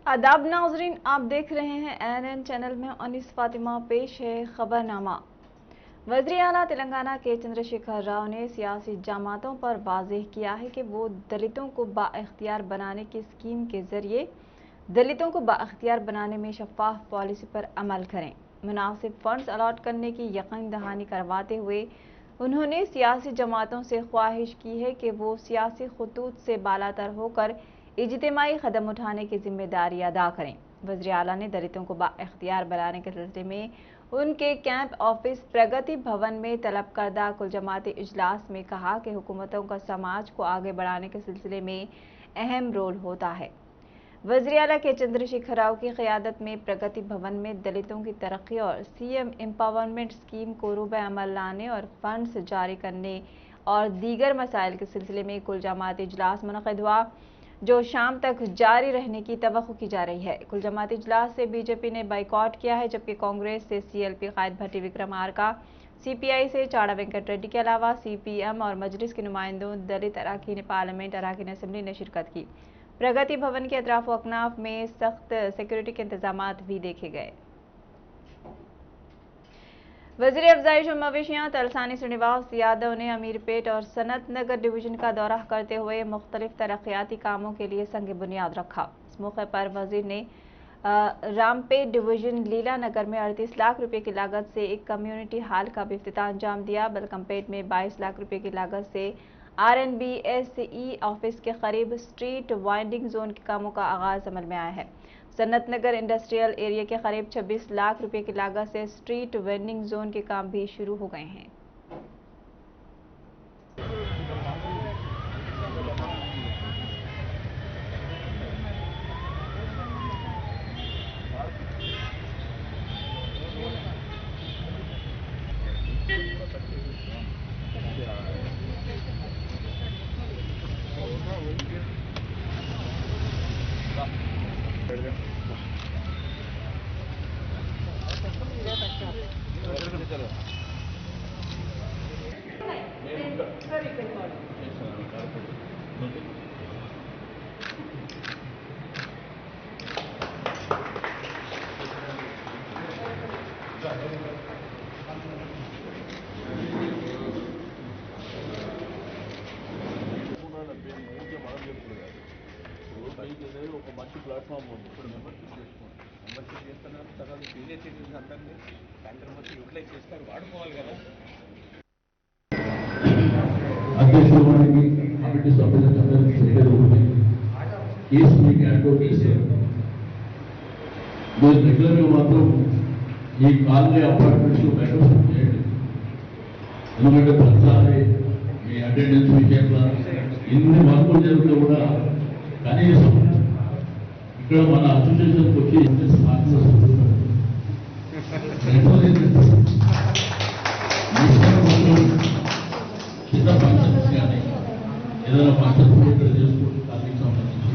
आदाब नाजरीन, आप देख रहे हैं ANN चैनल में अनीस फातिमा। पेश है खबरनामा। वज़ीर आला तेलंगाना के चंद्रशेखर राव ने सियासी जमातों पर वाज़ेह किया है कि वो दलितों को बाइख्तियार बनाने की स्कीम के जरिए दलितों को बाइख्तियार बनाने में शफाफ पॉलिसी पर अमल करें। मुनासिब फंड्स अलॉट करने की यकीन दहानी करवाते हुए उन्होंने सियासी जमातों से ख्वाहिश की है कि वो सियासी खतूत से बालातर होकर इज्तिमाई कदम उठाने की जिम्मेदारी अदा करें। वज़ीर आला ने दलितों को बाइख्तियार बनाने के सिलसिले में उनके कैंप ऑफिस प्रगति भवन में तलब करदा कुल जमाती इजलास में कहा कि हुकूमतों का समाज को आगे बढ़ाने के सिलसिले में अहम रोल होता है। वज़ीर आला के चंद्रशेखर राव की क़यादत में प्रगति भवन में दलितों की तरक्की और CM एम्पावरमेंट स्कीम को रूबे अमल लाने और फंड्स जारी करने और दीगर मसाइल के सिलसिले में कुल जमाती इजलास मुनक़िद हुआ, जो शाम तक जारी रहने की तवक्को की जा रही है। कुल जमाती इजलास से BJP ने बाइकॉट किया है, जबकि कांग्रेस से CLP कायद भट्टी विक्रमार्का, CPI से चाड़ा वेंकट रेड्डी के अलावा CPM और मजलिस के नुमाइंदों, दलित अरकान पार्लियामेंट, अरकान असम्बली ने शिरकत की। प्रगति भवन के अतराफ अकनाफ में सख्त सिक्योरिटी के इंतजाम भी देखे गए। वज़ीर अफजाइश और मवेशियाँ तलसानी श्रीनिवास यादव ने अमीरपेट और सनत नगर डिवीजन का दौरा करते हुए मुख्तलिफ तरक्याती कामों के लिए संग बुनियाद रखा। इस मौके पर वज़ीर ने रामपेट डिवीजन लीला नगर में 38 लाख रुपए की लागत से एक कम्युनिटी हॉल का भी इफ्तिताह अंजाम दिया। बलकमपेट में 22 लाख रुपए की लागत से RNBSE ऑफिस के करीब स्ट्रीट वाइंडिंग जोन के कामों का आगाज अमल में आया है। सनत नगर इंडस्ट्रियल एरिया के करीब 26 लाख रुपए की लागत से स्ट्रीट वेंडिंग जोन के काम भी शुरू हो गए हैं। ఒక మంచి ప్లాట్ఫామ్ ఉంది. ఇప్పుడు మెంబర్షిప్ చేసుకోండి. మెంబర్షిప్ చేస్తున్నారు తర్వాత సీనియర్ సిటిజన్స్ అందరినీ సాయంత్రం వచ్చి యూటిలైజ్ చేస్తారు, వాడుకోవాలి కదా. అధ్యక్షుడు వారికి కమిటీ సభ్యులందరికీ చెప్పేది ఒకటి, కేసు మీకు అడ్వకేట్ మీరు రెగ్యులర్గా మాత్రం ఈ కాలనీ అపార్ట్మెంట్స్ మెంబర్షిప్ చేయండి. ఎందుకంటే ప్రతిసారి మీ అటెండెన్స్ విషయంలో ఇన్ని వర్కులు జరిగితే కూడా కనీసం ఇక్కడ మన అసోసియేషన్కి వచ్చి చిన్న ఫంక్షన్స్ కానీ ఏదైనా ఫంక్షన్స్ ఇక్కడ చేసుకుంటూ కాలనీకి సంబంధించి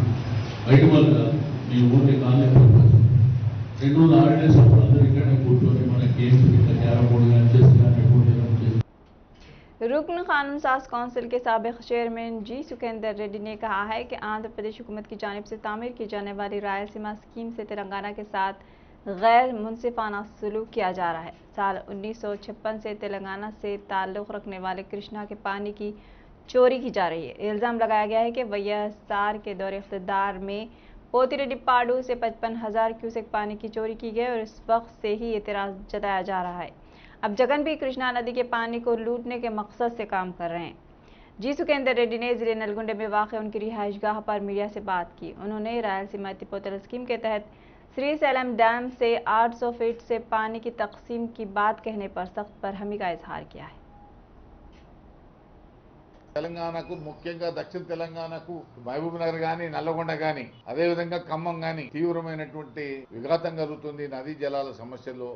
బయట వాళ్ళు మీ ఊరిని కాలనీ 2 రోజులు హాలిడేస్ అందరూ ఇక్కడనే కూర్చొని మన గేమ్స్ ఇట్లా క్యారమ్ బోర్డు కానీ చేసి కానీ रुकन कानून साज कौंसिल के साबिक चेयरमैन G. सुकेंदर रेड्डी ने कहा है कि आंध्र प्रदेश हुकूमत की जानिब से तामीर की जाने वाली रायलसीमा स्कीम से तेलंगाना के साथ गैर मुनसिफाना सलूक किया जा रहा है। साल 1956 से तेलंगाना से ताल्लुक़ रखने वाले कृष्णा के पानी की चोरी की जा रही है। इल्ज़ाम लगाया गया है कि YSR के दौरे इख्तिदार में पोतिरेड्डीपाडु से 55,000 क्यूसेक पानी की चोरी की गई और इस वक्त से ही एतराज़ जताया जा रहा है। अब जगन भी कृष्णा नदी के पानी को लूटने के मकसद से काम कर रहे हैं। जी. सुकेंदर रेड्डी ने जिले नलगुंडे में वाक़ उनकी रिहाइशगाह पर मीडिया से बात की। उन्होंने रायलसीमा एत्तिपोतल स्कीम के तहत श्रीशैलम डैम से 800 फीट से पानी की तकसीम की बात कहने पर सख्त बरहमी का इजहार किया है। తెలంగాణకు ముఖ్యంగా దక్షిణ తెలంగాణకు మహబూబ్ నగర్ గాని నల్లగొండ గాని అదే విధంగా ఖమ్మం గాని తీవ్రమైనటువంటి విఘాతం కలుగుతుంది నదీ జలాల సమస్యలో.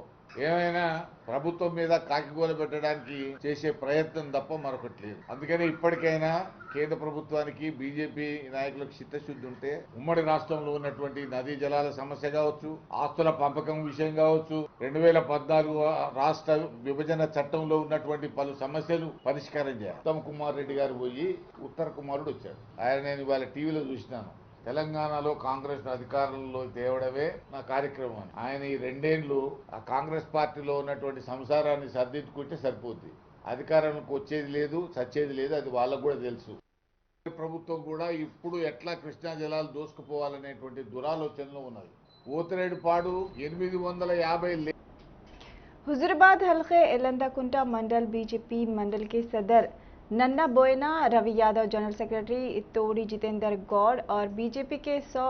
ఏమైనా ప్రభుత్వం మీద కాకిగోల పెట్టడానికి చేసే ప్రయత్నం తప్ప మరొకటి లేదు. అందుకని ఇప్పటికైనా కేంద్ర ప్రభుత్వానికి బీజేపీ నాయకులకు చిత్తశుద్ధి ఉంటే ఉమ్మడి రాష్ట్రంలో ఉన్నటువంటి నదీ జలాల సమస్య కావచ్చు, ఆస్తుల పంపకం విషయం కావచ్చు, 2014 రాష్ట్ర విభజన చట్టంలో ఉన్నటువంటి పలు సమస్యలు పరిష్కారం చేయాలి. ఉత్తమ్ కుమార్ రెడ్డి గారు పోయి ఉత్తర కుమారుడు వచ్చాడు. ఆయన నేను ఇవాళ టీవీలో చూసినాను. తెలంగాణలో కాంగ్రెస్ అధికారంలో తేవడమే నా కార్యక్రమం. ఆయన ఈ 2 ఏళ్లు ఆ కాంగ్రెస్ పార్టీలో ఉన్నటువంటి సంసారాన్ని సర్దిద్దుకుంటే సరిపోద్ది. అధికారంలోకి వచ్చేది లేదు, చచ్చేది లేదు, అది వాళ్ళకు కూడా తెలుసు. ప్రభుత్వం కూడా ఇప్పుడు ఎట్లా కృష్ణా జలాలు దోసుకుపోవాలనేటువంటి దురాలోచనలో ఉన్నది. పోతిరెడ్డిపాడు 850 हुजूराबाद हल्के एलंदाकुंटा मंडल बीजेपी मंडल के सदर नन्ना बोयना, रवि यादव जनरल सेक्रेटरी तोड़ी जितेंद्र गौड़ और बीजेपी के 100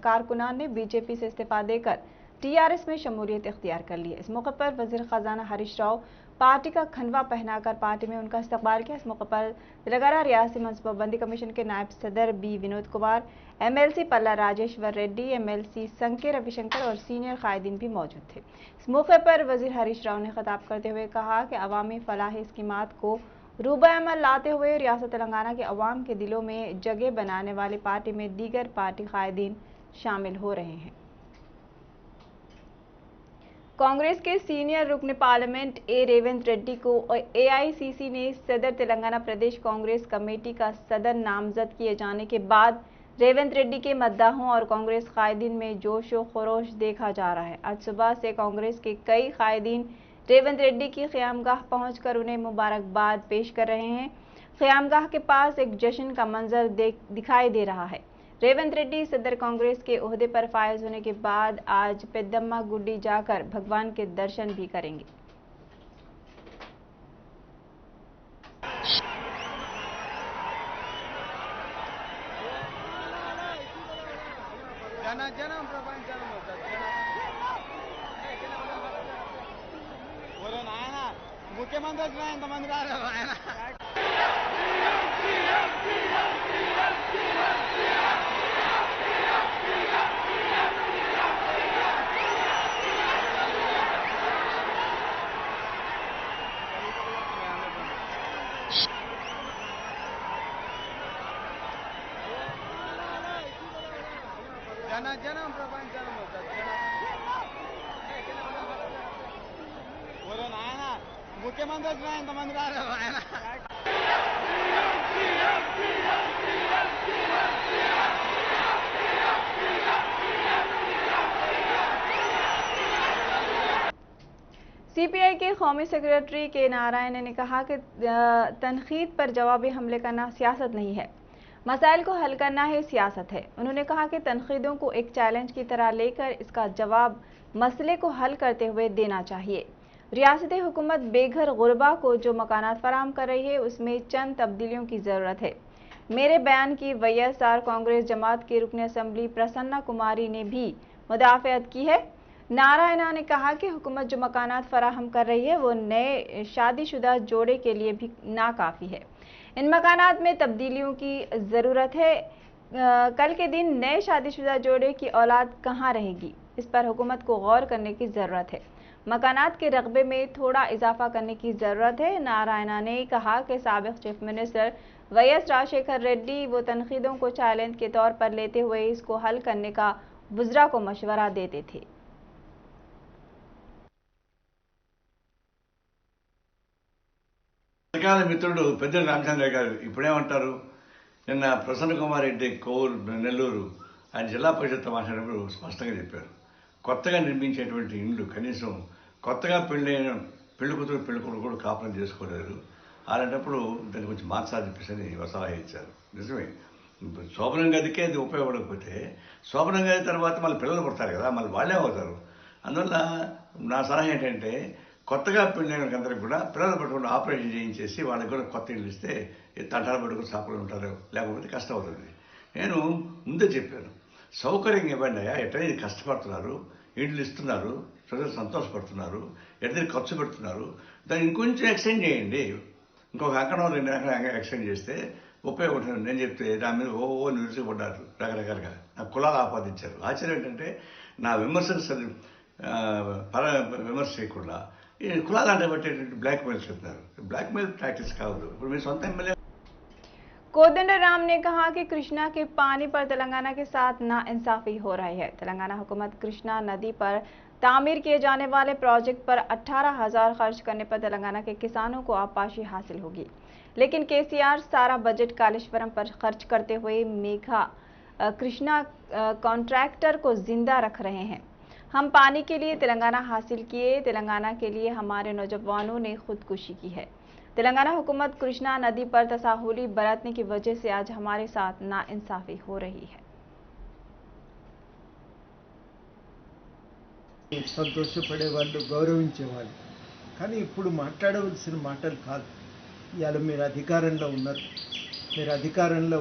कारकुनान ने बीजेपी से इस्तीफा देकर टीआरएस में शमूलियत इख्तियार कर ली है। इस मौके पर वजीर खजाना हरीश राव पार्टी का खनवा पहनाकर पार्टी में उनका इस्तकबाल किया। इस मौके पर तेलंगाना रियासती मनसूबाबंदी कमीशन के नायब सदर बी विनोद कुमार, एमएलसी पल्ला राजेश्वर रेड्डी, एमएलसी संके रविशंकर और सीनियर कायदीन भी मौजूद थे। इस मौके पर वजीर हरीश राव ने खिताब करते हुए कहा कि अवामी फलाही स्कीमात को रूबे अमल लाते हुए रियासत तेलंगाना के अवाम के दिलों में जगह बनाने वाली पार्टी में दीगर पार्टी कायदीन शामिल हो रहे हैं। कांग्रेस के सीनियर रुकन पार्लियामेंट रेवंत रेड्डी को एआईसीसी ने सदर तेलंगाना प्रदेश कांग्रेस कमेटी का सदर नामजद किए जाने के बाद रेवंत रेड्डी के मद्दाहों और कांग्रेस कायदीन में जोश व खरोश देखा जा रहा है। आज सुबह से कांग्रेस के कई कायदीन रेवंत रेड्डी की क़यामगाह पहुंचकर उन्हें मुबारकबाद पेश कर रहे हैं। क़यामगाह के पास एक जश्न का मंजर दिखाई दे रहा है। रेवंत रेड्डी सदर कांग्रेस के ओहदे पर फायज होने के बाद आज पेद्दम्मा गुड्डी जाकर भगवान के दर्शन भी करेंगे। జనం ప్రపంచం ఆయన ముఖ్యమంత్రి వచ్చినా ఎంతమంది రారు ఆయన జనం ప్రపంచం ఆయన ముఖ్యమంత్రి వచ్చినా ఎంతమంది రారు ఆయన सीपीआई के कौमी सेक्रेटरी के नारायण ने कहा कि तनकीद पर जवाबी हमले करना सियासत नहीं है, मसाइल को हल करना ही सियासत है। उन्होंने कहा कि तनकीदों को एक चैलेंज की तरह लेकर इसका जवाब मसले को हल करते हुए देना चाहिए। रियासती हुकूमत बेघर गुरबा को जो मकानात फराहम कर रही है उसमें चंद तब्दीलियों की ज़रूरत है। मेरे बयान की वाईएसआर कांग्रेस जमात की रुकन असम्बली प्रसन्ना कुमारी ने भी मुदाफ़अत की है। नारायणा ने कहा कि हुकूमत जो मकानात फराहम कर रही है वो नए शादीशुदा जोड़े के लिए भी नाकाफ़ी है। इन मकानात में तब्दीलियों की ज़रूरत है। कल के दिन नए शादीशुदा जोड़े की औलाद कहाँ रहेगी, इस पर हुकूमत को गौर करने की ज़रूरत है। मकानात के रकबे में थोड़ा इजाफा करने की ज़रूरत है। नारायणा ने कहा कि साबिक़ chief minister YS Rajasekhara Reddy वो तनकीदों को चैलेंज के तौर पर लेते हुए इसको हल करने का वज़रा को मशवरा देते थे। అధికార మిత్రుడు పెద్ద రామచంద్ర గారు ఇప్పుడేమంటారు, నిన్న ప్రసన్న కుమార్ రెడ్డి కోవూరు నెల్లూరు ఆయన జిల్లా పరిషత్ మాట్లాడినప్పుడు స్పష్టంగా చెప్పారు, కొత్తగా నిర్మించేటువంటి ఇండ్లు కనీసం కొత్తగా పెళ్ళైన పెళ్లి కూతురు పెళ్లి కొడుకు కూడా కాపురం చేసుకోలేరు, అలాంటప్పుడు దాన్ని కొంచెం మార్చాలని చెప్పేసి సలహా ఇచ్చారు. నిజమే, శోభనం గదికే అది ఉపయోగపడకపోతే శోభనం గది తర్వాత మళ్ళీ పిల్లలు పుడతారు కదా, మళ్ళీ వాళ్ళే అవుతారు. అందువల్ల నా సలహా ఏంటంటే కొత్తగా పెళ్ళైనందరికి కూడా పిల్లలు పట్టుకుని ఆపరేషన్ చేయించేసి వాళ్ళకి కూడా కొత్త ఇల్లు ఇస్తే తంటాలు పట్టుకుని సాపులు ఉంటారు, లేకపోతే కష్టం అవుతుంది. నేను ముందే చెప్పాను, సౌకర్యంగా ఇవ్వండి అయ్యా, ఎట్లయితే కష్టపడుతున్నారు, ఇండ్లు ఇస్తున్నారు, ప్రజలు సంతోషపడుతున్నారు, ఎట్లయితే ఖర్చు పెడుతున్నారు, దాన్ని ఇంకొంచెం ఎక్స్టెండ్ చేయండి, ఇంకొక అంకణం 2 అంకణం ఎక్స్టెండ్ చేస్తే ఉపయోగపడుతుంది. నేను చెప్తే దాని మీద నిరుచుపడ్డారు రకరకాలుగా, నాకు కులాలు ఆపాదించారు. ఆశ్చర్యం ఏంటంటే నా విమర్శలు విమర్శ చేయకుండా ఈ కులాలు అంటే బట్టేటువంటి బ్లాక్మెయిల్ చెప్తున్నారు. బ్లాక్మెయిల్ ప్రాక్టీస్ కావద్దు. ఇప్పుడు మీ సొంత ఎమ్మెల్యే कोदंडराम ने कहा कि कृष्णा के पानी पर तेलंगाना के साथ नाइंसाफी हो रही है। तेलंगाना हुकूमत कृष्णा नदी पर तामीर किए जाने वाले प्रोजेक्ट पर 18,000 खर्च करने पर तेलंगाना के किसानों को आपाशी हासिल होगी, लेकिन केसीआर सारा बजट कालेश्वरम पर खर्च करते हुए कृष्णा कॉन्ट्रैक्टर को जिंदा रख रहे हैं। हम पानी के लिए तेलंगाना हासिल किए, तेलंगाना के लिए हमारे नौजवानों ने खुदकुशी की है। तेलंगाना हुकूमत कृष्णा नदी पर तसाहुली बरतने की वजह से आज हमारे साथ नाइंसाफी हो रही है। సంతోషపడే వాళ్ళు, గౌరవించే వాళ్ళు, కానీ ఇప్పుడు మాట్లాడవలసిన మాటలు కాదు. ఇవాళ మీరు అధికారంలో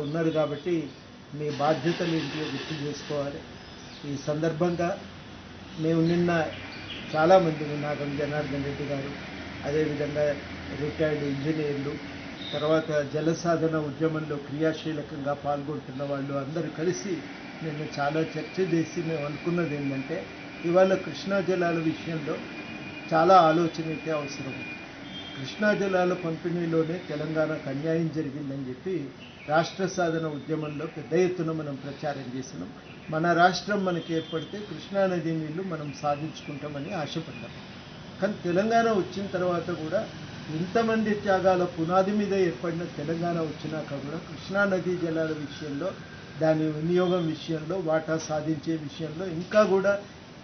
ఉన్నారు కాబట్టి మీ బాధ్యతలు ఏంటో గుర్తు చేసుకోవాలి. ఈ సందర్భంగా మేము నిన్న చాలామంది, నాగం జనార్దన్ రెడ్డి గారు, అదేవిధంగా రిటైర్డ్ ఇంజనీర్లు, తర్వాత జలసాధన ఉద్యమంలో క్రియాశీలకంగా పాల్గొంటున్న వాళ్ళు అందరూ కలిసి నిన్న చాలా చర్చ చేసి మేము అనుకున్నది ఏంటంటే, ఇవాళ కృష్ణా జలాల విషయంలో చాలా ఆలోచన అయితే అవసరం. కృష్ణా జలాల పంపిణీలోనే తెలంగాణకు అన్యాయం జరిగిందని చెప్పి రాష్ట్ర సాధన ఉద్యమంలో పెద్ద ఎత్తున మనం ప్రచారం చేసినాం. మన రాష్ట్రం మనకి ఏర్పడితే కృష్ణానది నీళ్లు మనం సాధించుకుంటామని ఆశపడ్డాం. కానీ తెలంగాణ వచ్చిన తర్వాత కూడా ఇంతమంది త్యాగాల పునాది మీద ఏర్పడిన తెలంగాణ వచ్చినాక కూడా కృష్ణానదీ జలాల విషయంలో, దాని వినియోగం విషయంలో, వాటా సాధించే విషయంలో ఇంకా కూడా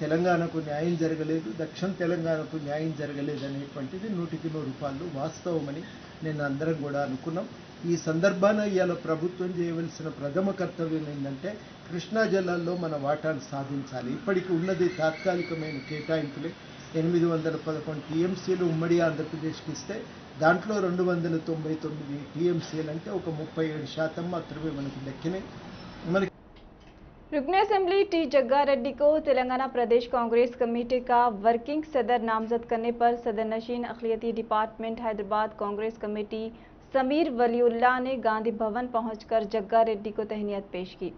తెలంగాణకు న్యాయం జరగలేదు, దక్షిణ తెలంగాణకు న్యాయం జరగలేదు అనేటువంటిది 100% వాస్తవమని నేను అందరం కూడా అనుకున్నాం. ఈ సందర్భాన ఇవాళ ప్రభుత్వం చేయవలసిన ప్రథమ కర్తవ్యం ఏంటంటే కృష్ణా జలాల్లో మన వాటాను సాధించాలి. ఇప్పటికి ఉన్నది తాత్కాలికమైన కేటాయింపులే. 811 టీఎంసీలు ఉమ్మడి ఆంధ్రప్రదేశ్కి ఇస్తే దాంట్లో 299 టీఎంసీలు అంటే ఒక 37% మాత్రమే మనకు దక్కినాయి. మనకి रुकन असेंबली टी जग्गारेड्डी को तेलंगाना प्रदेश कांग्रेस कमेटी का वर्किंग सदर नामजद करने पर सदर नशीन अखिलियती डिपार्टमेंट हैदराबाद कांग्रेस कमेटी समीर वलीउल्लाह ने गांधी भवन पहुंचकर जग्गारेड्डी को तहनीत पेश की।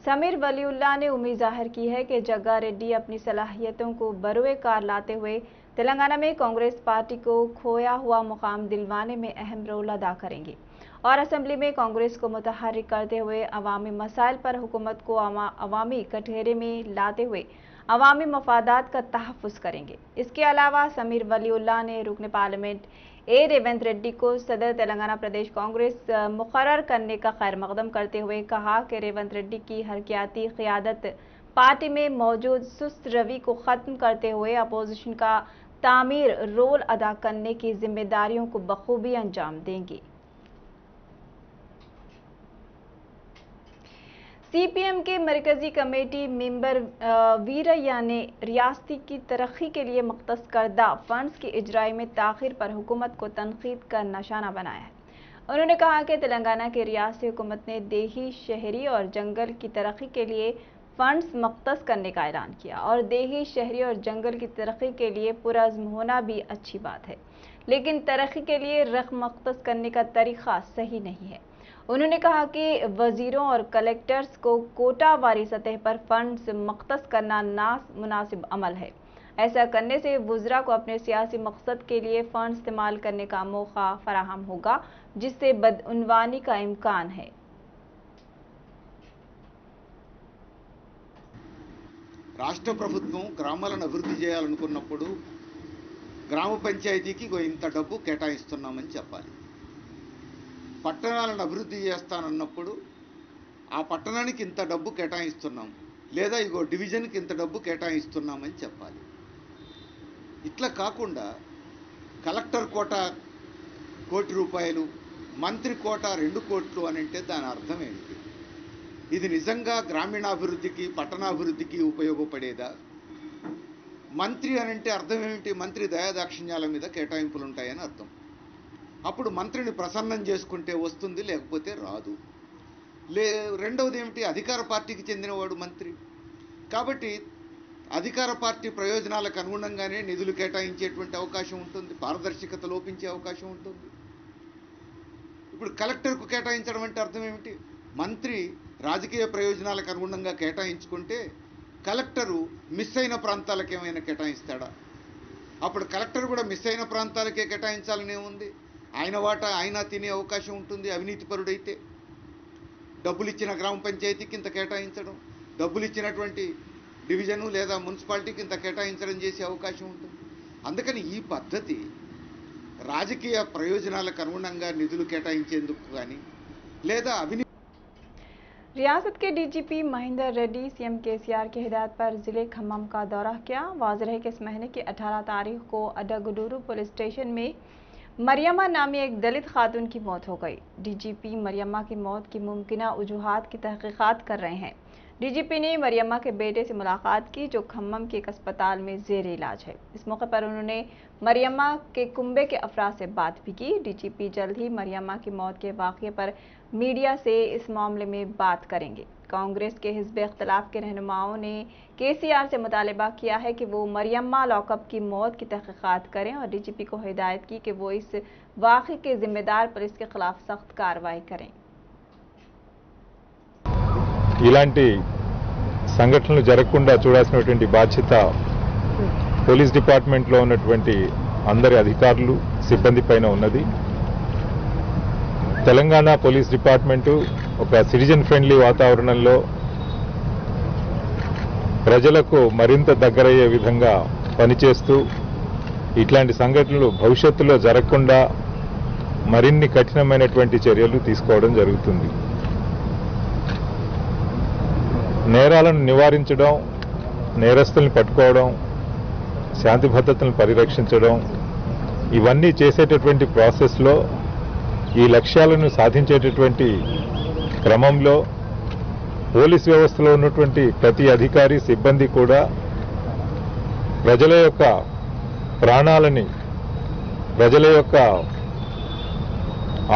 समीर वलीउल्लाह ने उम्मीद जाहिर की है कि जग्गारेड्डी अपनी सलाहियतों को बरोए कार लाते हुए तेलंगाना में कांग्रेस पार्टी को खोया हुआ मुकाम दिलवाने में अहम रोल अदा करेंगे और असेंबली में कांग्रेस को मुतहर्रिक करते हुए अवामी मसाइल पर हुकूमत को अवामी कटघरे में लाते हुए अवामी मफादात का तहफ़्फ़ुज़ करेंगे। इसके अलावा समीर वलीउल्लाह ने रुकन पार्लियामेंट ए रेवंत रेड्डी को सदर तेलंगाना प्रदेश कांग्रेस मुकर्रर करने का खैर मकदम करते हुए कहा कि रेवंत रेड्डी की हरकियाती क़ियादत पार्टी में मौजूद सुस्त रवि को ख़त्म करते हुए अपोजिशन का तामीर रोल अदा करने की जिम्मेदारियों को बखूबी अंजाम देंगी। सीपीएम के मरकजी कमेटी मेंबर वीरैया ने रियासती की तरक्की के लिए मख्तस करदा फंड्स की इजराई में ताखिर पर हुकूमत को तनकीद का निशाना बनाया है। उन्होंने कहा कि तेलंगाना की रियासती हुकूमत ने देही, शहरी और जंगल की तरक्की के लिए फंड्स मख्तस करने का ऐलान किया और देही, शहरी और जंगल की तरक्की के लिए पुरअज़्म होना भी अच्छी बात है, लेकिन तरक्की के लिए रकम मख्तस करने का तरीक़ा सही नहीं है। उन्होंने कहा कि वजीरों और कलेक्टर्स को कोटावारी सतह पर फंड्स मख्तस करना नामुनासिब अमल है। ऐसा करने से वज़रा को अपने सियासी मकसद के लिए फंड इस्तेमाल करने का मौका फराहम होगा, जिससे बदउनवानी का इम्कान है। రాష్ట్ర ప్రభుత్వం గ్రామాలను అభివృద్ధి చేయాలనుకున్నప్పుడు గ్రామ పంచాయతీకి ఇంత డబ్బు కేటాయిస్తున్నామని చెప్పాలి. పట్టణాలను అభివృద్ధి చేస్తానన్నప్పుడు ఆ పట్టణానికి ఇంత డబ్బు కేటాయిస్తున్నాం, లేదా ఇగో డివిజన్కి ఇంత డబ్బు కేటాయిస్తున్నామని చెప్పాలి. ఇట్లా కాకుండా కలెక్టర్ కోట ₹1,00,00,000, మంత్రి కోట 2 కోట్లు అని అంటే దాని అర్థం ఏంటి? ఇది నిజంగా గ్రామీణాభివృద్ధికి పట్టణాభివృద్ధికి ఉపయోగపడేదా? మంత్రి అనంటే అర్థం ఏమిటి? మంత్రి దయాదాక్షిణ్యాల మీద కేటాయింపులు ఉంటాయని అర్థం. అప్పుడు మంత్రిని ప్రసన్నం చేసుకుంటే వస్తుంది, లేకపోతే రాదు. రెండవది ఏమిటి? అధికార పార్టీకి చెందినవాడు మంత్రి కాబట్టి అధికార పార్టీ ప్రయోజనాలకు అనుగుణంగానే నిధులు కేటాయించేటువంటి అవకాశం ఉంటుంది, పారదర్శకత లోపించే అవకాశం ఉంటుంది. ఇప్పుడు కలెక్టర్కు కేటాయించడం అంటే అర్థం ఏమిటి? మంత్రి రాజకీయ ప్రయోజనాలకు అనుగుణంగా కేటాయించుకుంటే కలెక్టరు మిస్ అయిన ప్రాంతాలకు ఏమైనా కేటాయిస్తాడా? అప్పుడు కలెక్టర్ కూడా మిస్ అయిన ప్రాంతాలకే కేటాయించాలనే ఉంది. ఆయన వాటా ఆయన తినే అవకాశం ఉంటుంది అవినీతిపరుడైతే. డబ్బులు ఇచ్చిన గ్రామ పంచాయతీకి ఇంత కేటాయించడం, డబ్బులు ఇచ్చినటువంటి డివిజను లేదా మున్సిపాలిటీకి ఇంత కేటాయించడం చేసే అవకాశం ఉంటుంది. అందుకని ఈ పద్ధతి రాజకీయ ప్రయోజనాలకు అనుగుణంగా నిధులు కేటాయించేందుకు కానీ లేదా रियासत के DGP Mahendra Reddy CM KCR की हिदायत पर जिले खम्मम का दौरा किया। वाज़ेह है कि इस महीने की 18 तारीख को अडगुडूरू पुलिस स्टेशन में मरियम्मा नामी एक दलित खातून की मौत हो गई। डीजीपी मरियम्मा की मौत की मुमकिना वजूहात की तहकीकात कर रहे हैं। डीजीपी ने मरियम्मा के बेटे से मुलाकात की जो खम्मम के एक अस्पताल में जेर इलाज है। इस मौके पर उन्होंने मरियम्मा के कुंबे के अफराद से बात भी की। डीजीपी जल्द ही मरियम्मा की मौत के वाक़ये पर मीडिया से इस मामले में बात करेंगे। कांग्रेस के हिज़्ब इख्तिलाफ के रहनुमाओं ने केसीआर से मुतालबा किया है कि वो मरियम्मा लॉकअप की मौत की तहकीकात करें और डीजीपी को हिदायत की कि वो इस वाक़ये के जिम्मेदार पुलिस के खिलाफ सख्त कार्रवाई करें। ఇలాంటి సంఘటనలు జరగకుండా చూడాల్సినటువంటి బాధ్యత పోలీస్ డిపార్ట్మెంట్లో ఉన్నటువంటి అందరి అధికారులు సిబ్బంది పైన ఉన్నది. తెలంగాణ పోలీస్ డిపార్ట్మెంటు ఒక సిటిజన్ ఫ్రెండ్లీ వాతావరణంలో ప్రజలకు మరింత దగ్గరయ్యే విధంగా పనిచేస్తూ ఇట్లాంటి సంఘటనలు భవిష్యత్తులో జరగకుండా మరిన్ని కఠినమైనటువంటి చర్యలు తీసుకోవడం జరుగుతుంది. నేరాలను నివారించడం, నేరస్తుల్ని పట్టుకోవడం, శాంతి భద్రతలను పరిరక్షించడం ఇవన్నీ చేసేటటువంటి ప్రాసెస్లో ఈ లక్ష్యాలను సాధించేటటువంటి క్రమంలో పోలీస్ వ్యవస్థలో ఉన్నటువంటి ప్రతి అధికారి సిబ్బంది కూడా ప్రజల యొక్క ప్రాణాలని, ప్రజల యొక్క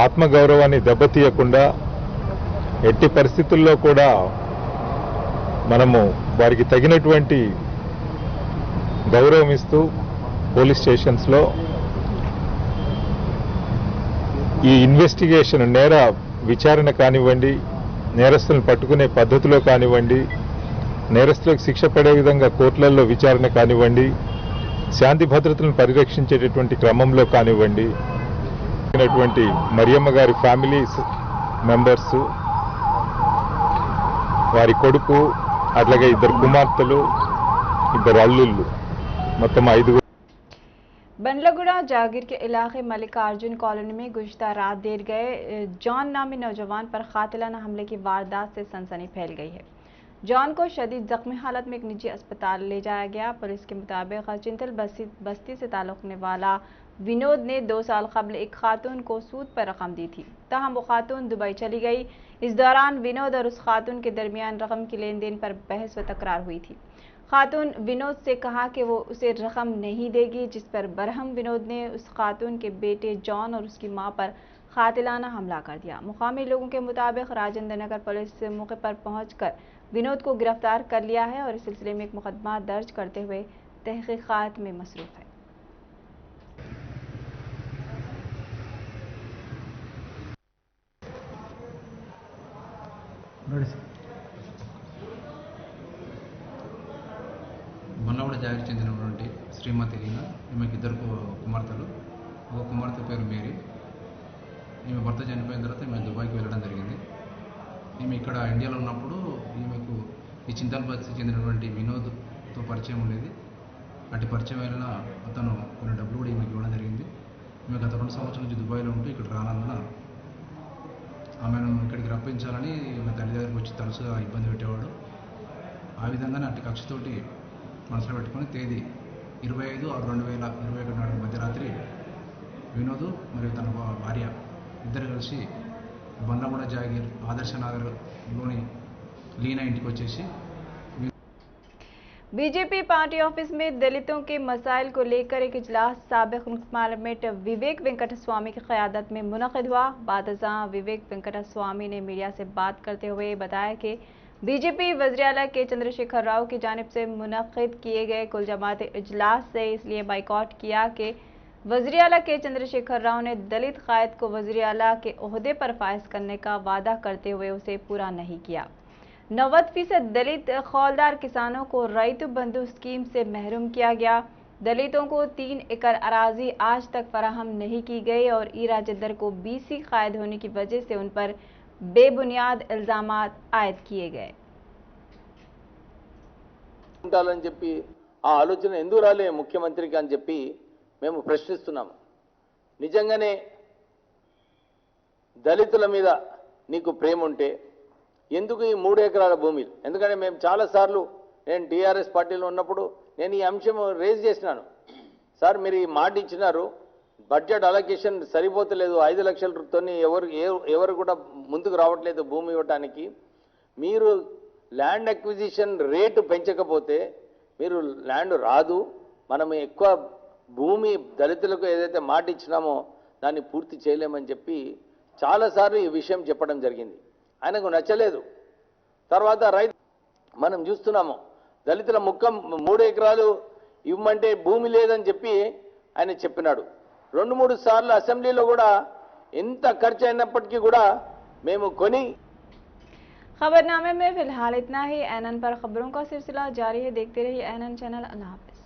ఆత్మగౌరవాన్ని దెబ్బతీయకుండా ఎట్టి పరిస్థితుల్లో కూడా మనము వారికి తగినటువంటి గౌరవం ఇస్తూ పోలీస్ స్టేషన్స్లో ఈ ఇన్వెస్టిగేషన్ నేర విచారణ కానివ్వండి, నేరస్తులను పట్టుకునే పద్ధతిలో కానివ్వండి, నేరస్తులకు శిక్ష పడే విధంగా కోర్టులలో విచారణ కానివ్వండి, శాంతి భద్రతలను పరిరక్షించేటటువంటి క్రమంలో కానివ్వండి, మరియమ్మ గారి ఫ్యామిలీ మెంబర్స్, వారి కొడుకు, అట్లాగే ఇద్దరు కుమార్తెలు, ఇద్దరు అల్లుళ్ళు, మొత్తం 5. बंडलगुड़ा जागीर के इलाके मल्लिकार्जुन कॉलोनी में गुज़िश्ता रात देर गए जॉन नामी नौजवान पर कातिलाना हमले की वारदात से सनसनी फैल गई है। जॉन को शदीद जख्मी हालत में एक निजी अस्पताल ले जाया गया। पुलिस के मुताबिक चिंतल बस्ती से ताल्लुक़ वाला विनोद ने 2 साल कबल एक खातून को सूद पर रकम दी थी, ताहम वो खातून दुबई चली गई। इस दौरान विनोद और उस खातून के दरमियान रकम की लेन देन पर बहस व तकरार हुई थी। खातून विनोद से कहा कि वो उसे रकम नहीं देगी, जिस पर बरहम विनोद ने उस खातून के बेटे जॉन और उसकी मां पर कातिलाना हमला कर दिया। मुकामी लोगों के मुताबिक राजेंद्र नगर पुलिस मौके पर पहुंचकर विनोद को गिरफ्तार कर लिया है और इस सिलसिले में एक मुकदमा दर्ज करते हुए तहकीकात में मसरूफ है। బొన్నగూడ జాగిరి చెందినటువంటి శ్రీమతి లీనా, ఈమెకి 2 కుమార్తెలు. ఒక కుమార్తె పేరు మేరీ. ఈమె భర్త చనిపోయిన తర్వాత ఈమె దుబాయ్కి వెళ్ళడం జరిగింది. ఈమె ఇక్కడ ఇండియాలో ఉన్నప్పుడు ఈమెకు ఈ చింతల్ బస్తి చెందినటువంటి వినోద్తో పరిచయం ఉండేది. అటు పరిచయం వలన అతను కొన్ని డబ్బులు కూడా ఈమెకి ఇవ్వడం జరిగింది. ఈమె గత 2 సంవత్సరాల నుంచి దుబాయ్లో ఉంటూ ఇక్కడ రానందున ఆమెను ఇక్కడికి రప్పించాలని ఈమె తల్లి దగ్గరికి వచ్చి తరచుగా ఇబ్బంది పెట్టేవాడు. ఆ విధంగానే అట్టి కక్షతోటి మనసులో పెట్టుకుని తేదీ 25/6/2021 నాడు మధ్యరాత్రి వినోద్ మరియు తన భార్య ఇద్దరు కలిసి బండ్లగూడ జాగీర్ ఆదర్శ నగర్లోని లీనా ఇంటికి వచ్చేసి बीजेपी पार्टी ऑफिस में दलितों के मसाइल को लेकर एक इजलास साबिक पार्लियामेंट विवेक वेंकटस्वामी की क़यादत में मुनक़िद हुआ। बादशाह विवेक वेंकटस्वामी ने मीडिया से बात करते हुए बताया कि बीजेपी वज़ीर आला के चंद्रशेखर राव की जानिब से मुनक़िद किए गए कुल जमात इजलास से इसलिए बाइकआउट किया कि वज़ीर आला के चंद्रशेखर राव ने दलित कायद को वज़ीर आला के ओहदे पर फाइज करने का वादा करते हुए उसे पूरा नहीं किया। 90% दलित खौलदार किसानों को रईतु बंधु स्कीम से महरूम किया गया। दलितों को 3 एकड़ अराजी आज तक फराहम नहीं की गई और ईरा जद्दर को BC कायद होने की वजह से उन पर बेबुनियाद इल्जामात आयद किए गए। ఉండాలని చెప్పి ఆ ఆలోచన ఎందుకు రాలే ముఖ్యమంత్రికి అని చెప్పి మేము ప్రశ్నిస్తున్నాము. నిజంగానే దళితుల మీద నీకు ప్రేమ ఉంటే ఎందుకు ఈ 3 ఎకరాల భూమిలు? ఎందుకంటే మేము చాలాసార్లు నేను టీఆర్ఎస్ పార్టీలో ఉన్నప్పుడు నేను ఈ అంశం రేజ్ చేసినాను. సార్ మీరు ఈ మాట ఇచ్చినారు, బడ్జెట్ అలొకేషన్ సరిపోతలేదు, 5 లక్షలతో ఎవరు కూడా ముందుకు రావట్లేదు భూమి ఇవ్వటానికి. మీరు ల్యాండ్ అక్విజిషన్ రేటు పెంచకపోతే మీరు ల్యాండ్ రాదు. మనం ఎక్కువ భూమి దళితులకు ఏదైతే మాట ఇచ్చినామో దాన్ని పూర్తి చేయలేమని చెప్పి చాలాసార్లు ఈ విషయం చెప్పడం జరిగింది. ఆయనకు నచ్చలేదు. తర్వాత రైతు మనం చూస్తున్నాము, దళితుల 3 ఎకరాలు ఇవ్వమంటే భూమి లేదని చెప్పి ఆయన చెప్పినాడు. 2-3 సార్లు అసెంబ్లీలో కూడా ఎంత ఖర్చు అయినప్పటికీ కూడా మేము కొని. खबरनामे में फिलहाल इतना ही। एनएन पर खबरों का सिलसिला जारी है। देखते रहिए एनएन चैनल। अल्लाह हाफिज।